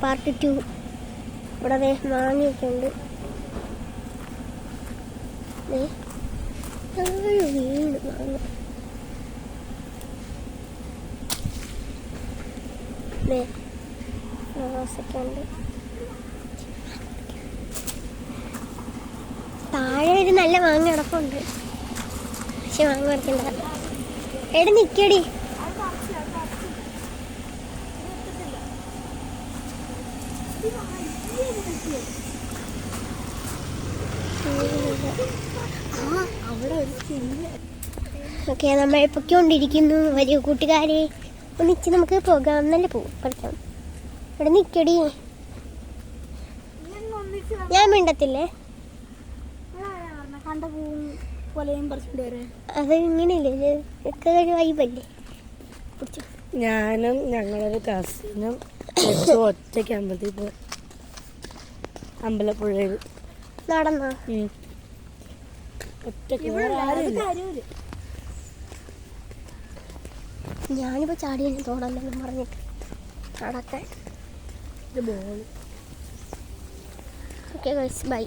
Part 2. ഇവിടെ മാങ്ങയൊക്കെ ഉണ്ട്. വീണ് മാങ്ങ. ഫ്ലവേഴ്സൊക്കെ ഉണ്ട്. താഴെ ഒരു നല്ല മാങ്ങ കിടപ്പുണ്ട്. പക്ഷെ മാങ്ങ പറിക്കണ്ട. എവിടെ നിക്കടി? ഓക്കെ, നമ്മൾ പൊയ്ക്കൊണ്ടിരിക്കുന്നു. വലിയ കൂട്ടുകാരെ ഒന്നിച്ച് നമുക്ക് പോകാം. നല്ല പോവും കളിക്കാം. ഇവിടെ നിക്കടി. ഞാൻ മിണ്ടത്തില്ലേ? അത് ഇങ്ങനെയല്ലേ, ഒരു വൈബല്ലേ. ഞാനും ഞങ്ങളൊരു കസിനും ഒറ്റയ്ക്ക് അമ്പലത്തിൽ പോയി. അമ്പലപ്പുഴയിൽ നടന്നോ? ഒറ്റയ്ക്ക്. ഞാനിപ്പോ ചാടിയ തോടല്ലെന്നും പറഞ്ഞിട്ട് നടക്കാൻ. ബോൾ. Okay guys, by.